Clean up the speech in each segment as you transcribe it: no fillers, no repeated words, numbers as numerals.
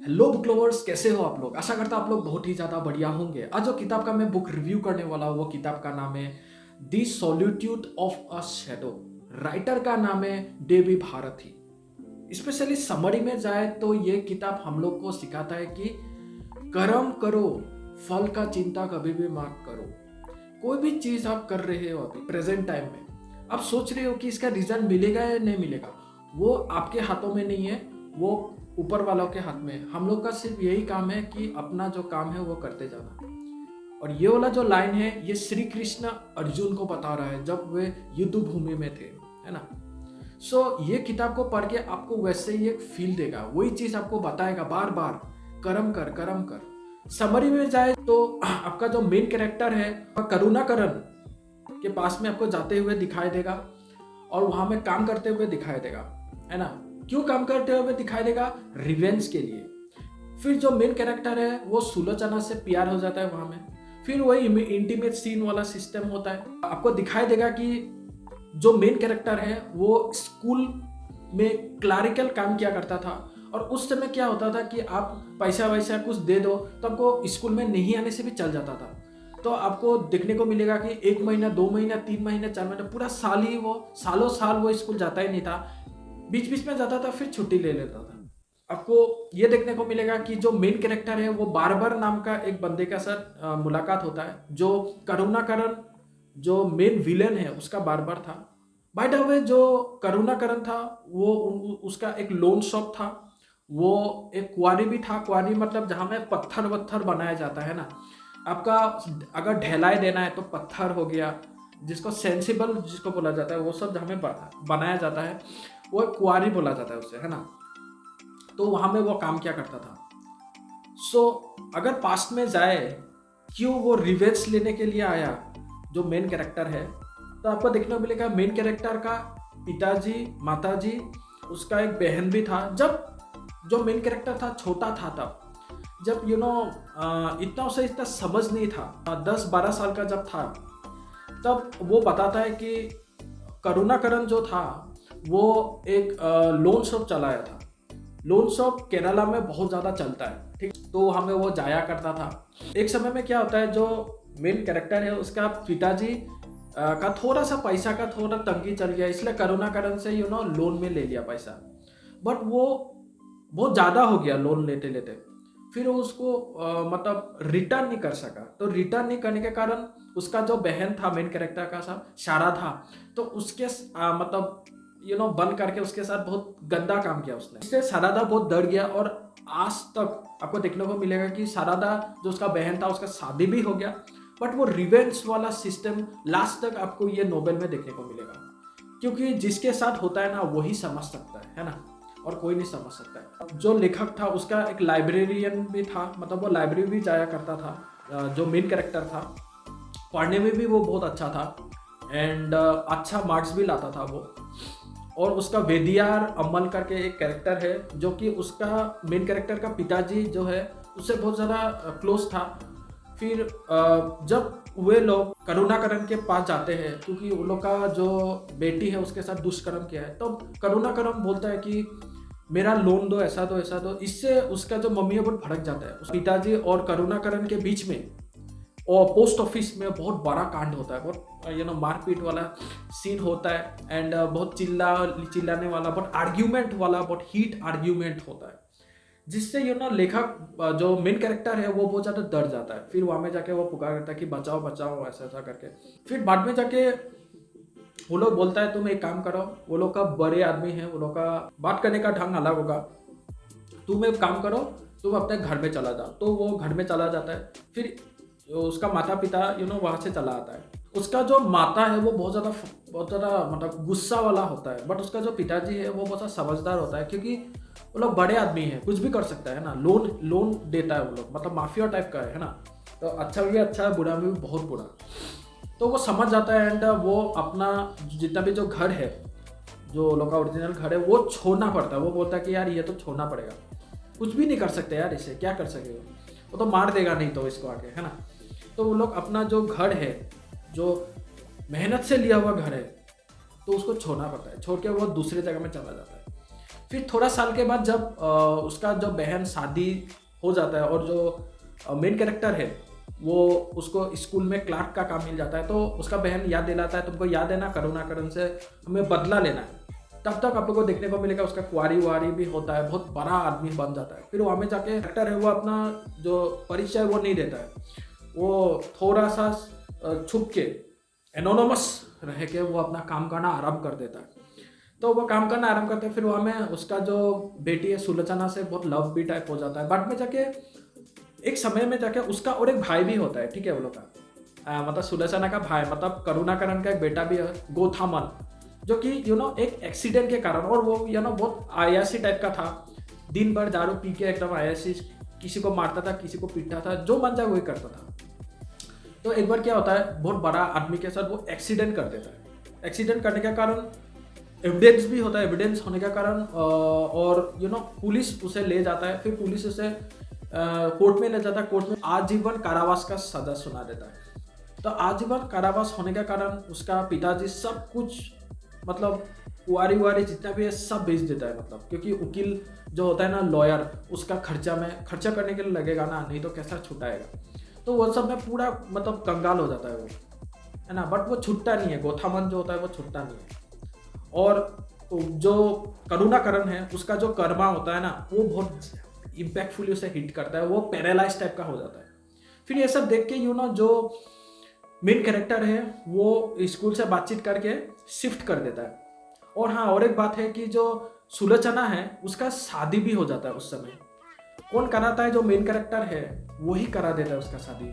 Hello book lovers, कैसे हो आप लोग। आशा करता हूँ आप लोग बहुत ही ज़्यादा बढ़िया होंगे। आज जो किताब का मैं बुक रिव्यू करने वाला हूँ वो किताब का नाम है the solitude of a shadow. Writer का नाम है डेवी भारती। स्पेशली समरी में जाए तो ये किताब हम लोग को सिखाता है कि कर्म करो, फल का चिंता कभी भी मत करो। कोई भी चीज़ आप कर रहे हो अभी प्रेजेंट टाइम में, आप सोच रहे हो कि इसका रिजल्ट मिलेगा या नहीं मिलेगा, वो आपके हाथों में नहीं है, वो ऊपर वालों के हाथ में है। हम लोग का सिर्फ यही काम है कि अपना जो काम है वो करते जाना। और ये वाला जो लाइन है ये श्री कृष्ण अर्जुन को बता रहा है जब वे युद्ध भूमि में थे, है ना। ये किताब को पढ़ के आपको वैसे ही एक फील देगा, वही चीज आपको बताएगा बार बार, कर्म कर कर्म कर। समरी में जाए तो आपका जो मेन कैरेक्टर है करुणाकरण के पास में आपको जाते हुए दिखाई देगा और वहां में काम करते हुए दिखाई देगा, है ना। क्यों काम करते हुए दिखाई देगा? रिवेंज के लिए। फिर जो मेन कैरेक्टर है वो सुलोचना से प्यार हो जाता है वहां में। फिर वही इंटीमेट सीन वाला सिस्टम होता है। आपको दिखाई देगा कि जो मेन कैरेक्टर है वो स्कूल में क्लरिकल काम किया करता था और उस समय क्या होता था कि आप पैसा वैसा कुछ दे दो तो आपको स्कूल में नहीं आने से भी चल जाता था। तो आपको देखने को मिलेगा कि 1 महीना 2 महीना 3 महीना 4 महीना पूरा साल ही वो सालों साल वो स्कूल जाता ही नहीं था। बीच बीच में जाता था फिर छुट्टी ले लेता था। आपको ये देखने को मिलेगा कि जो मेन कैरेक्टर है वो बारबर नाम का एक बंदे का साथ मुलाकात होता है, जो करुणाकरण जो मेन विलेन है उसका बारबर था। बाय द वे जो करुणाकरण था वो उसका एक लोन शॉप था, वो एक क्वारी भी था। क्वारी मतलब जहाँ में पत्थर वत्थर बनाया जाता है ना। आपका अगर ढलाई देना है तो पत्थर हो गया, जिसको सेंसिबल जिसको बोला जाता है, वो सब जहाँ में बनाया जाता है वो क्वारी बोला जाता है उससे, है ना। तो वहां में वो काम क्या करता था। अगर पास्ट में जाए, क्यों वो रिवेंज लेने के लिए आया जो मेन कैरेक्टर है, तो आपको देखने को मिलेगा मेन कैरेक्टर का पिताजी माताजी, उसका एक बहन भी था। जब जो मेन कैरेक्टर था छोटा था तब, जब इतना उसे इतना समझ नहीं था, 10-12 साल का जब था, तब वो बताता है कि करुणाकरण जो था वो एक लोन शॉप चलाया था। लोन शॉप केरला में बहुत ज़्यादा चलता है, ठीक। तो हमें वो जाया करता था। एक समय में क्या होता है, जो मेन कैरेक्टर है उसका पिताजी का थोड़ा सा पैसा का थोड़ा तंगी चल गया, इसलिए करुणाकरण से लोन में ले लिया पैसा। बट वो बहुत ज़्यादा हो गया लोन लेते लेते। फिर वो उसको मतलब रिटर्न नहीं कर सका। तो रिटर्न नहीं करने के कारण उसका जो बहन था मेन कैरेक्टर का साथ शारा था, तो उसके मतलब बंद करके उसके साथ बहुत गंदा काम किया उसने। इससे सारादा बहुत डर गया और आज तक आपको देखने को मिलेगा कि सारादा जो उसका बहन था उसका शादी भी हो गया। बट वो रिवेंज वाला सिस्टम लास्ट तक आपको ये नोवेल में देखने को मिलेगा, क्योंकि जिसके साथ होता है ना वही समझ सकता है ना, और कोई नहीं समझ सकता है। जो लेखक था उसका एक लाइब्रेरियन भी था, मतलब वो लाइब्रेरी भी जाया करता था। जो मेन कैरेक्टर था पढ़ने में भी वो बहुत अच्छा था एंड अच्छा मार्क्स भी लाता था वो। और उसका वेदियार अमल करके एक कैरेक्टर है जो कि उसका मेन कैरेक्टर का पिताजी जो है उससे बहुत ज़्यादा क्लोज था। फिर जब वे लोग करुणाकरण के पास जाते हैं, क्योंकि उन लोग का जो बेटी है उसके साथ दुष्कर्म किया है, तो करुणाकरण बोलता है कि मेरा लोन दो, ऐसा दो ऐसा दो। इससे उसका जो मम्मी है बहुत भड़क जाता है। उस पिताजी और करुणाकरण के बीच में और पोस्ट ऑफिस में बहुत बड़ा कांड होता है, बहुत मारपीट वाला सीन होता है एंड बहुत चिल्लाने वाला, बहुत आर्ग्यूमेंट वाला, बहुत हीट आर्ग्यूमेंट होता है, जिससे लेखक जो मेन कैरेक्टर है वो बहुत ज़्यादा डर जाता है। फिर वहाँ में जाके वो पुकार करता है कि बचाओ बचाओ, ऐसा ऐसा करके। फिर बाद में जाके वो लोग बोलता है तुम एक काम करो, वो लोग का बड़े आदमी है, वो लोग का बात करने का ढंग अलग होगा, तुम एक काम करो, तुम अपने घर में चला जाओ। तो वो घर में चला जाता है। फिर उसका माता पिता वहाँ से चला आता है। उसका जो माता है वो बहुत ज़्यादा मतलब गुस्सा वाला होता है, बट उसका जो पिताजी है वो बहुत समझदार होता है, क्योंकि वो लोग बड़े आदमी हैं, कुछ भी कर सकता है ना। लोन देता है वो लोग, मतलब माफिया टाइप का है ना। तो अच्छा भी अच्छा है, बुरा भी बहुत बुरा। तो वो समझ जाता है एंड वो अपना जितना भी जो घर है, जो लोग का ओरिजिनल घर है, वो छोड़ना पड़ता है। वो बोलता है कि यार ये तो छोड़ना पड़ेगा, कुछ भी नहीं कर सकते यार, इसे क्या कर सकेगा, वो तो मार देगा नहीं तो इसको आके, है ना। तो वो लोग अपना जो घर है, जो मेहनत से लिया हुआ घर है, तो उसको छोड़ना पड़ता है। छोड़ के वो दूसरे जगह में चला जाता है। फिर थोड़ा साल के बाद जब उसका जो बहन शादी हो जाता है और जो मेन कैरेक्टर है वो उसको स्कूल में क्लार्क का काम मिल जाता है, तो उसका बहन याद दिलाता है तुमको याद है ना करुणाकरण से हमें बदला लेना है। तब तक आप लोग को देखने को मिलेगा उसका कुआरी वारी भी होता है, बहुत बड़ा आदमी बन जाता है। फिर वहाँ में जाके कैरेक्टर है वो अपना जो परिचय वो नहीं देता है, वो थोड़ा सा छुप के एनोनमस रह के वो अपना काम करना आरंभ कर देता है। तो वो काम करना आरंभ करते हैं, फिर वहाँ में उसका जो बेटी है सुलोचना से बहुत लव भी टाइप हो जाता है। बाद में जाके एक समय में जाके उसका और एक भाई भी होता है, ठीक है, वो लोग का मतलब सुलोचना का भाई, मतलब करुणाकरण का एक बेटा भी है गोथामन, जो कि एक एक्सीडेंट के कारण, और वो बहुत आयासी टाइप का था, दिन भर दारू पी के एकदम आयासी, किसी को मारता था किसी को पीटता था, जो मन जाए वही करता था। तो एक बार क्या होता है, बहुत बड़ा आदमी के साथ वो एक्सीडेंट कर देता है। एक्सीडेंट करने के कारण एविडेंस भी होता है, एविडेंस होने के कारण और पुलिस उसे ले जाता है। फिर पुलिस उसे कोर्ट में ले जाता है, कोर्ट में आजीवन कारावास का सजा सुना देता है। तो आजीवन कारावास होने के कारण उसका पिताजी सब कुछ, मतलब कुआरी वारी जितना भी है सब बेच देता है, मतलब क्योंकि वकील जो होता है ना लॉयर, उसका खर्चा करने के लिए लगेगा ना, नहीं तो कैसा छुटाएगा। तो वो सब में पूरा मतलब कंगाल हो जाता है वो, है ना। बट वो छुट्टा नहीं है, गोथामन जो होता है वो छुट्टा नहीं है। और जो करुणाकरण है उसका जो कर्मा होता है ना वो बहुत इम्पैक्टफुली उसे हिट करता है, वो पैरालाइज टाइप का हो जाता है। फिर ये सब देख के जो मेन कैरेक्टर है वो स्कूल से बातचीत करके शिफ्ट कर देता है। और हाँ, और एक बात है कि जो सुलोचना है उसका शादी भी हो जाता है उस समय। कौन कराता है, जो मेन कैरेक्टर है वही करा देता है उसका शादी।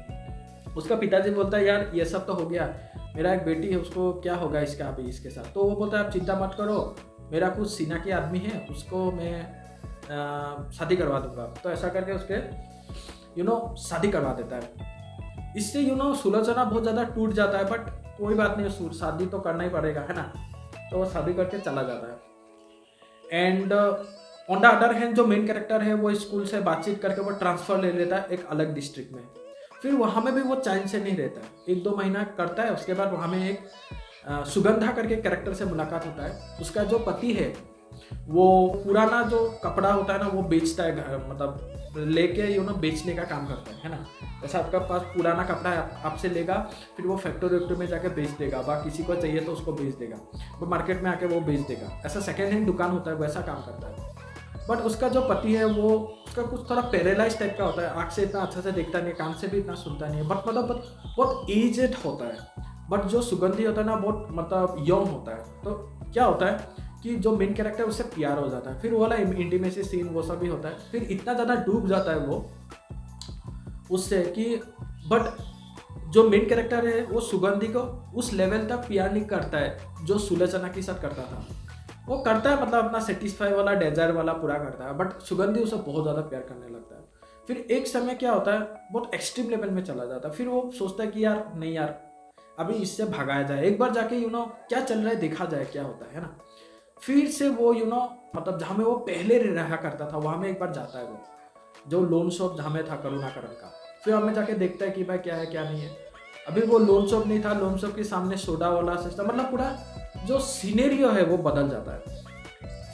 उसका पिताजी बोलता है यार ये सब तो हो गया, मेरा एक बेटी है उसको क्या होगा इसका अभी इसके साथ। तो वो बोलता है आप चिंता मत करो, मेरा कुछ सीना की आदमी है उसको मैं शादी करवा दूंगा। तो ऐसा करके उसके शादी करवा देता है। इससे सुलोचना बहुत ज़्यादा टूट जाता है, बट कोई बात नहीं, शादी तो करना ही पड़ेगा, है ना। तो वो शादी करके चला जाता है। And on the other hand जो मेन कैरेक्टर है वो स्कूल से बातचीत करके वो ट्रांसफ़र ले लेता है एक अलग डिस्ट्रिक्ट में। फिर वहाँ में भी वो चैन से नहीं रहता है, 1-2 महीना करता है। उसके बाद वहाँ में एक सुगंधा करके कैरेक्टर से मुलाकात होता है। उसका जो पति है वो पुराना जो कपड़ा होता है ना वो बेचता है, मतलब लेके बेचने का काम करता है ना। जैसा आपका पास पुराना कपड़ा है आपसे लेगा, फिर वो फैक्ट्री वैक्ट्री में जाके बेच देगा, बा किसी को चाहिए तो उसको बेच देगा, वो मार्केट में आके वो बेच देगा। ऐसा सेकेंड हैंड दुकान होता है, वैसा काम करता है। बट उसका जो पति है वो उसका कुछ थोड़ा पैरालाइज टाइप का होता है, आँख से इतना अच्छा से देखता नहीं है, कान से भी इतना सुनता नहीं है, बट मतलब बहुत एजेड होता है। बट जो सुगंधी होता है ना बहुत मतलब यंग होता है। तो क्या होता है कि जो मेन कैरेक्टर उससे प्यार हो जाता है, फिर वो वाला इंटीमेसी सीन वो सब भी होता है। फिर इतना ज़्यादा डूब जाता है वो उससे कि बट जो मेन कैरेक्टर है वो सुगंधी को उस लेवल तक प्यार नहीं करता है जो सुलोचना के साथ करता था। वो करता है मतलब अपना सेटिस्फाई वाला डेजायर वाला पूरा करता है, बट सुगंधी उसे बहुत ज़्यादा प्यार करने लगता है। फिर एक समय क्या होता है बहुत एक्सट्रीम लेवल में चला जाता है। फिर वो सोचता है कि यार नहीं यार अभी इससे भगाया जाए, एक बार जाके क्या चल रहा है देखा जाए क्या होता है ना। फिर से वो मतलब जहाँ में वो पहले रहा करता था वहाँ में एक बार जाता है, वो जो लोन शॉप जहाँ में था करुणाकरण का। फिर हमें जाके देखता है कि भाई क्या है क्या नहीं है। अभी वो लोन शॉप नहीं था, लोन शॉप के सामने सोडा वाला सिस्टम, मतलब पूरा जो सीनेरियो है वो बदल जाता है।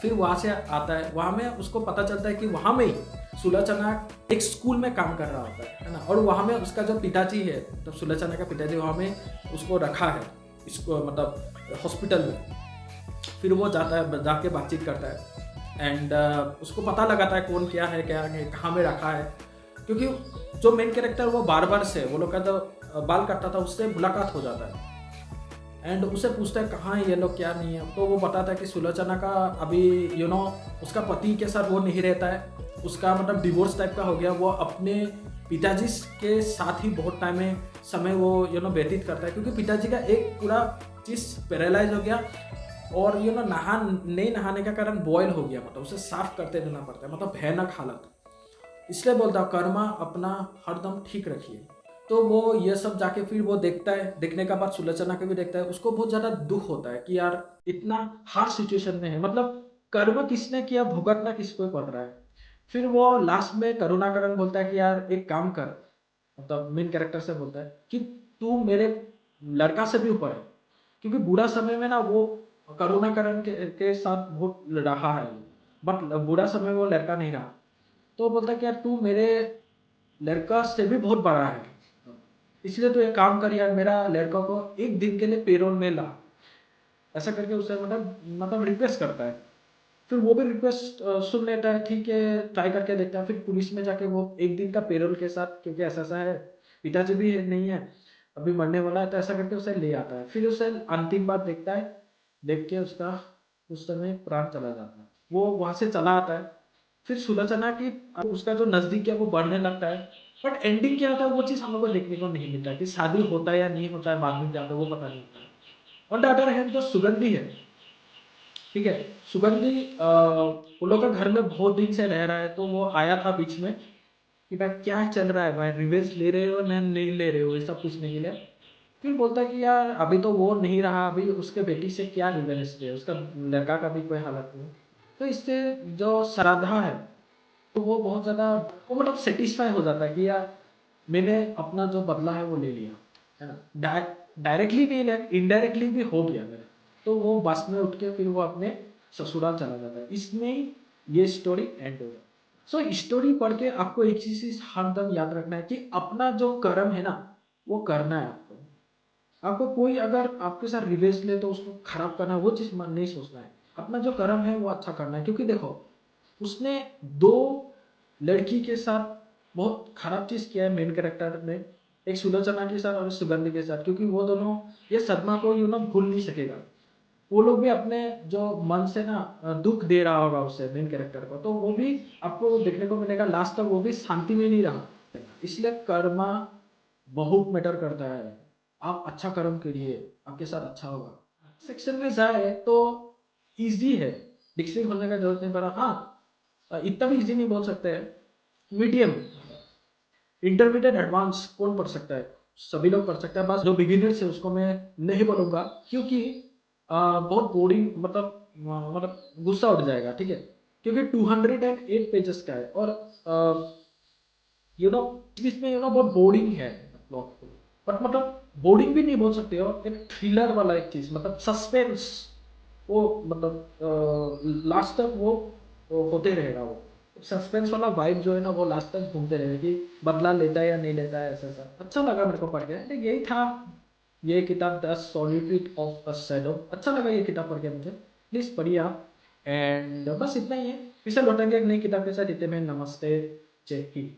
फिर वहाँ से आता है, वहाँ में उसको पता चलता है कि वहाँ में ही सुलोचना एक स्कूल में काम कर रहा होता है ना। और वहाँ में उसका जो पिताजी है, तो सुलोचना का पिताजी वहाँ में उसको रखा है इसको मतलब हॉस्पिटल में। फिर वो जाता है, जाके बातचीत करता है एंड उसको पता लगाता है कौन क्या है कहाँ में रखा है। क्योंकि जो मेन कैरेक्टर वो बार से वो लोग का जो बाल काटता था उससे मुलाकात हो जाता है एंड उसे पूछता है कहाँ है ये लोग क्या नहीं है। तो वो बताता है कि सुलोचना का अभी उसका पति के साथ वो नहीं रहता है, उसका मतलब डिवोर्स टाइप का हो गया। वो अपने पिताजी के साथ ही बहुत समय वो व्यतीत करता है, क्योंकि पिताजी का एक पूरा चीज़ पैरालाइज हो गया और नहीं नहाने का कारण बॉयल हो गया, मतलब उसे साफ करते रहना पड़ता है, मतलब भयानक हालत। इसलिए बोलता हूँ कर्मा अपना हरदम ठीक रखिए। तो वो ये सब जाके फिर वो देखता है, देखने का बाद सुलोचना के भी देखता है, उसको बहुत ज़्यादा दुख होता है कि यार इतना हार्ड सिचुएशन में है, मतलब कर्म किसने किया भुगतना किसको पड़ रहा है। फिर वो लास्ट में करुणाकरण बोलता है कि यार एक काम कर, मतलब मेन कैरेक्टर से बोलता है कि तू मेरे लड़का से भी ऊपर है, क्योंकि बुरा समय में ना वो करुणाकरण के साथ बहुत रहा है। बट बुरा समय वो लड़का नहीं रहा। तो वो बोलता है कि यार तू मेरे लड़का से भी बहुत बड़ा है, इसलिए तू एक काम कर यार, मेरा लड़का को एक दिन के लिए पेरोल में ला। ऐसा करके उसे मतलब रिक्वेस्ट करता है। फिर वो भी रिक्वेस्ट सुन लेता है, ठीक है ट्राई करके देखता है। फिर पुलिस में जाके वो एक दिन का पेरोल के साथ, क्योंकि ऐसा ऐसा है, पिताजी भी नहीं है, अभी मरने वाला है, तो ऐसा करके उसे ले आता है। फिर उसे अंतिम बार देखता है, देख के उसका उस समय प्राण चला जाता है। वो वहां से चला आता है। फिर सुलोचना की उसका जो नजदीक है वो बढ़ने लगता है। बट एंडिंग क्या होता है वो चीज हम लोग को देखने को नहीं मिलता, कि शादी होता है या नहीं होता है बाद में जाकर वो पता नहीं होता। ऑन द अदर हैंड जो सुगंधी है, ठीक है, सुगंधी उन लोग का घर में बहुत दिन से रह रहा है, तो वो आया था बीच में कि भाई क्या चल रहा है, भाई रिवेंज ले रहे हो ना नहीं ले रहे हो, ये सब पूछने के लिए। फिर बोलता है कि यार अभी तो वो नहीं रहा, अभी उसके बेटी से क्या रिवेंज ले, उसका लड़का का भी कोई हालत नहीं। तो इससे जो श्रद्धा है, तो वो बहुत ज़्यादा, वो मतलब सेटिस्फाई हो जाता है कि यार मैंने अपना जो बदला है वो ले लिया, है ना। डायरेक्टली भी लिया, इनडायरेक्टली भी हो गया मेरा। तो वो बस में उठ के फिर वो अपने ससुराल चला जाता है। इसमें ही ये स्टोरी एंड हो गया। सो स्टोरी पढ़ के आपको एक चीज हरदम याद रखना है कि अपना जो कर्म है ना वो करना है आपको। आपको कोई अगर आपके साथ रिवेंज ले तो उसको खराब करना है, वो चीज मन नहीं सोचना है। अपना जो कर्म है वो अच्छा करना है। क्योंकि देखो उसने दो लड़की के साथ बहुत खराब चीज किया है मेन कैरेक्टर ने, एक सुलोचना के साथ और एक सुगंध के साथ, क्योंकि वो दोनों ये सदमा को भूल नहीं सकेगा। वो लोग भी अपने जो मन से ना दुख दे रहा होगा उससे मेन कैरेक्टर को, तो वो भी आपको देखने को मिलेगा लास्ट तक वो भी शांति में नहीं रहा। इसलिए कर्मा बहुत मैटर करता है। आप अच्छा कर्म करिए, आपके साथ अच्छा होगा। सेक्शन में जाए तो इजी है, डिक्शनरी खोलने का जरूरत नहीं पड़ा। हाँ इतना भी इजी नहीं बोल सकते हैं, मीडियम, इंटरमीडिएट एडवांस कौन पढ़ सकता है, सभी लोग पढ़ सकते हैं। बस जो बिगिनर्स है उसको मैं नहीं बोलूँगा, क्योंकि बहुत बोरिंग, मतलब गुस्सा उठ जाएगा, ठीक है। क्योंकि 208 पेजेस का है और यू नो इसमें बहुत बोरिंग है प्लॉट। बट मतलब बोरिंग भी नहीं बोल सकते हो, एक थ्रिलर वाला एक चीज, मतलब सस्पेंस, वो मतलब लास्ट तक वो होते रहेगा। वो सस्पेंस वाला वाइब जो है ना वो लास्ट तक घूमते रहेगा कि बदला लेता है या नहीं लेता है, ऐसा ऐसा। अच्छा लगा मेरे को पढ़ के, तो यही था ये किताब, the solitude of a shadow. अच्छा लगा ये किताब पढ़ के मुझे, प्लीज पढ़िए आप। एंड बस इतना ही है, फिर से लौटेंगे एक नई किताब के साथ। इतने में नमस्ते, जय हिंद।